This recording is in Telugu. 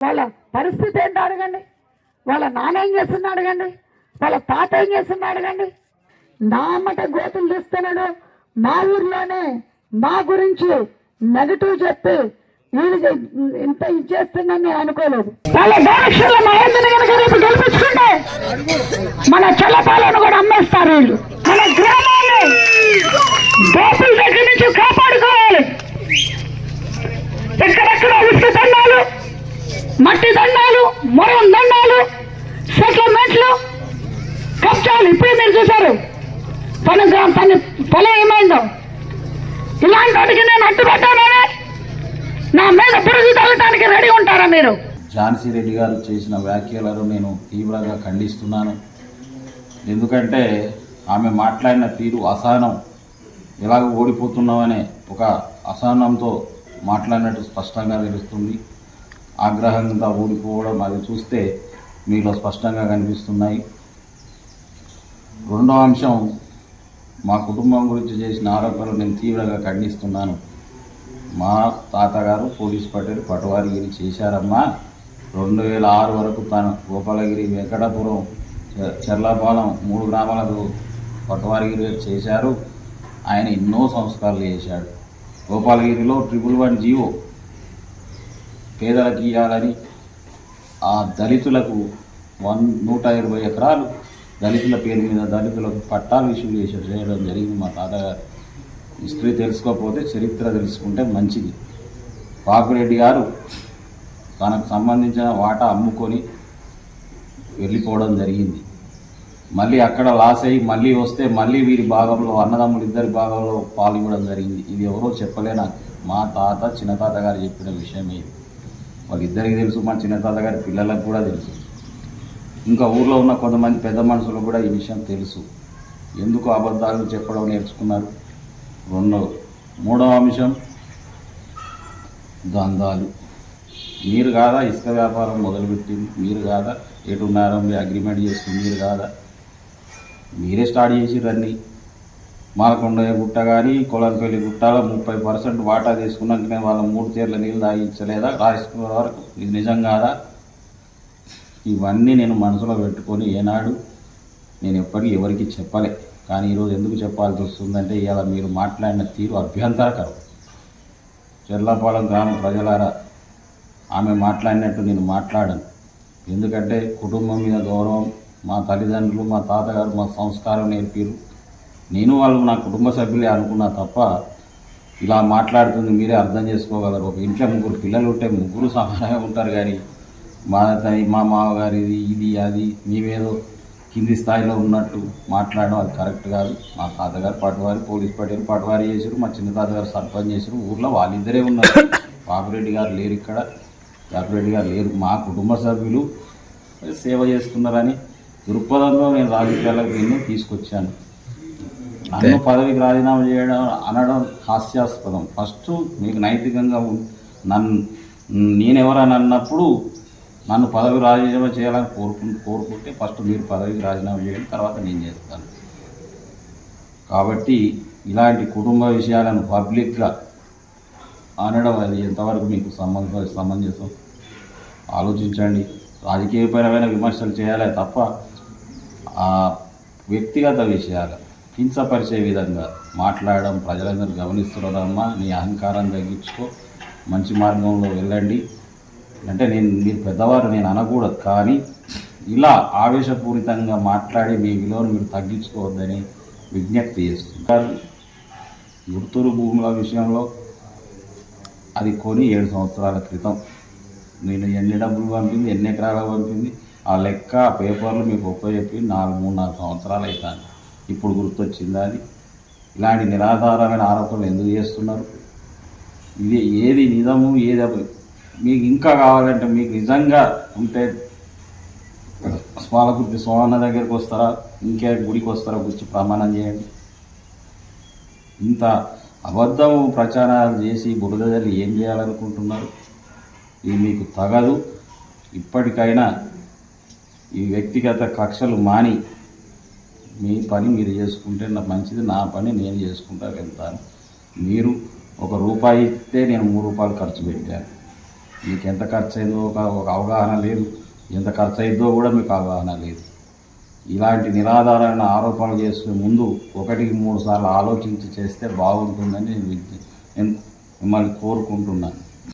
వాళ్ళ పరిస్థితి ఏంటో అడగండి, వాళ్ళ నాన్న ఏం చేస్తున్నా అడగండి, వాళ్ళ తాత ఏం చేస్తున్నా అడగండి. నా అమ్మట గోతులు తీస్తున్నాడు, మా ఊర్లోనే మా గురించి నెగటివ్ చెప్పి వీళ్ళు ఇంత ఇచ్చేస్తుందని నేను అనుకోలేదు. వాళ్ళ డైరెక్షన్ లో మహేంద్రని కనుక రేపు గెలిపించుకుంటే మన చెల్లపాలను కూడా అమ్మేస్తారు వీళ్ళు. మన గ్రామాన్ని గోతుల దగ్గర నుంచి కాపాడుకోవాలి. ఎక్కడెక్కడ ఉసుక దండాలు, మట్టి దండాలు, మొరం దండాలు, సెటిల్మెంట్లు, కబ్జాలు ఇప్పుడే మీరు చూశారు. తన పొలం ఏమైందో. ఇలాంటి వాటికి నేను అడ్డుపడ్డానని నా మీద బురుగు తగ్గడానికి రెడీ ఉంటారా మీరు? ఝాన్సీ రెడ్డి గారు చేసిన వ్యాఖ్యలను నేను తీవ్రంగా ఖండిస్తున్నాను. ఎందుకంటే ఆమె మాట్లాడిన తీరు అసహనం, ఎలాగ ఓడిపోతున్నామనే ఒక అసహనంతో మాట్లాడినట్టు స్పష్టంగా తెలుస్తుంది. ఆగ్రహంగా ఓడిపోవడం అది చూస్తే మీలో స్పష్టంగా కనిపిస్తున్నాయి. రెండో అంశం, మా కుటుంబం గురించి చేసిన ఆరోపణలు నేను తీవ్రంగా ఖండిస్తున్నాను. మా తాతగారు పోలీస్ పటవారిగిరి చేశారమ్మా. 2006 వరకు తను గోపాలగిరి, వెంకటాపురం, చెర్లపాలెం 3 గ్రామాలకు పటవారిగిరి చేశారు. ఆయన ఎన్నో సంస్కారాలు చేశాడు. గోపాలగిరిలో 111 జీవో పేదలకు ఇవ్వాలని, ఆ దళితులకు 120 ఎకరాలు దళితుల పేరు మీద దళితులకు పట్టాలు ఇష్యూ చేయడం జరిగింది. మా తాతగారు హిస్టరీ తెలుసుకోకపోతే చరిత్ర తెలుసుకుంటే మంచిది. పాపిరెడ్డి గారు తనకు సంబంధించిన వాటా అమ్ముకొని వెళ్ళిపోవడం జరిగింది. మళ్ళీ అక్కడ లాస్ అయ్యి మళ్ళీ వస్తే మళ్ళీ వీరి భాగంలో, అన్నదమ్ములు ఇద్దరి భాగంలో పాలు ఇవ్వడం జరిగింది. ఇది ఎవరో చెప్పలే నాకు, మా తాత చిన్న తాతగారు చెప్పిన విషయమే ఇది. వాళ్ళిద్దరికి తెలుసు, మా చిన్న తాతగారి పిల్లలకు కూడా తెలుసు. ఇంకా ఊర్లో ఉన్న కొంతమంది పెద్ద మనుషులకు కూడా ఈ విషయం తెలుసు. ఎందుకు అబద్ధాలు చెప్పడం నేర్చుకున్నారు? మూడవ అంశం, దందాలు. మీరు కాదా ఇసుక వ్యాపారం మొదలుపెట్టింది? మీరు కాదా ఎటున్నారో మీరు అగ్రిమెంట్ చేసుకుని? మీరు కాదా మీరే స్టార్ట్ చేసిరన్నీ? మాలకొండ గుట్ట కానీ కొలంపల్లి గుట్టలో 30% వాటా తీసుకున్నాకనే వాళ్ళ 3 తీర్ల నీళ్ళు తాగించలేదా రాసుకునే వరకు? ఇది నిజం కాదా? ఇవన్నీ నేను మనసులో పెట్టుకొని ఏనాడు నేను ఎప్పటికీ ఎవరికి చెప్పలే. కానీ ఈరోజు ఎందుకు చెప్పాల్సి వస్తుందంటే, ఇలా మీరు మాట్లాడిన తీరు అభ్యంతరకరం. చెర్లపాలెం గ్రామ ప్రజలారా, ఆమె మాట్లాడినట్టు నేను మాట్లాడను. ఎందుకంటే కుటుంబం మీద గౌరవం, మా తల్లిదండ్రులు, మా తాతగారు మా సంస్కారం నేర్పిరు. నేను వాళ్ళు నా కుటుంబ సభ్యులే అనుకున్నా తప్ప, ఇలా మాట్లాడుతుంది మీరే అర్థం చేసుకోగలరు. ఒక ఇంట్లో 3 పిల్లలు ఉంటే 3 సమానంగా ఉంటారు. కానీ మా మామగారిది ఇది అది మేమేదో కింది స్థాయిలో ఉన్నట్టు మాట్లాడడం అది కరెక్ట్ కాదు. మా తాతగారు పటవారి, పోలీస్ పటవారి చేశారు, మా చిన్న తాతగారు సర్పంచ్ చేశారు. ఊర్లో వాళ్ళిద్దరే ఉన్నారు. పాపిరెడ్డి గారు లేరు, ఇక్కడ పాపిరెడ్డి గారు లేరు. మా కుటుంబ సభ్యులు సేవ చేస్తున్నారని దృక్పథంలో నేను రాజకీయాలకు దీన్ని తీసుకొచ్చాను. నన్ను పదవికి రాజీనామా చేయడం అనడం హాస్యాస్పదం. ఫస్ట్ మీకు నైతికంగా నేనెవరని అన్నప్పుడు నన్ను పదవి రాజీనామా చేయాలని కోరుకుంటే ఫస్ట్ మీరు పదవికి రాజీనామా చేయండి, తర్వాత నేను చేస్తాను. కాబట్టి ఇలాంటి కుటుంబ విషయాలను పబ్లిక్గా అనడం అది ఎంతవరకు మీకు సమంజసం ఆలోచించండి. రాజకీయపరమైన విమర్శలు చేయాలే తప్ప ఆ వ్యక్తిగత విషయాలు కించపరిచే విధంగా మాట్లాడడం ప్రజలందరూ గమనిస్తున్నారమ్మా. నీ అహంకారం తగ్గించుకో, మంచి మార్గంలో వెళ్ళండి. అంటే మీరు పెద్దవారు, నేను అనకూడదు. కానీ ఇలా ఆవేశపూరితంగా మాట్లాడి మీ విలువను మీరు తగ్గించుకోవద్దని విజ్ఞప్తి చేస్తున్నారు. గుర్తూరు భూముల విషయంలో అది కొని 7 సంవత్సరాల క్రితం నేను ఎన్ని డబ్బులు పంపింది, ఎన్ని ఎకరాలు పంపింది, ఆ లెక్క పేపర్లు మీకు ఒప్పచెప్పి 3-4 సంవత్సరాలు అవుతాను. ఇప్పుడు గుర్తొచ్చిందా అది? ఇలాంటి నిరాధారమైన ఆరోపణలు ఎందుకు చేస్తున్నారు? ఇది ఏది నిజము, ఏది మీకు ఇంకా కావాలంటే మీకు నిజంగా ఉంటే స్వాలకుర్తి సోమన్న దగ్గరికి వస్తారా, ఇంకే గుడికి వస్తారా, వచ్చి ప్రమాణం చేయండి. ఇంత అబద్ధం ప్రచారాలు చేసి బురదలు ఏం చేయాలనుకుంటున్నారు? ఇది మీకు తగదు. ఇప్పటికైనా ఈ వ్యక్తిగత కక్షలు మాని మీ పని మీరు చేసుకుంటే నాకు మంచిది, నా పని నేను చేసుకుంటా వెళ్తాను. మీరు ₹1 ఇస్తే నేను ₹3 ఖర్చు పెట్టాను. మీకు ఎంత ఖర్చు అయిందో ఒక అవగాహన లేదు, ఎంత ఖర్చు అయిందో కూడా మీకు అవగాహన లేదు. ఇలాంటి నిరాధారమైన ఆరోపణలు చేసే ముందు 1-3 సార్లు ఆలోచించి చేస్తే బాగుంటుందని నేను మిమ్మల్ని కోరుకుంటున్నాను.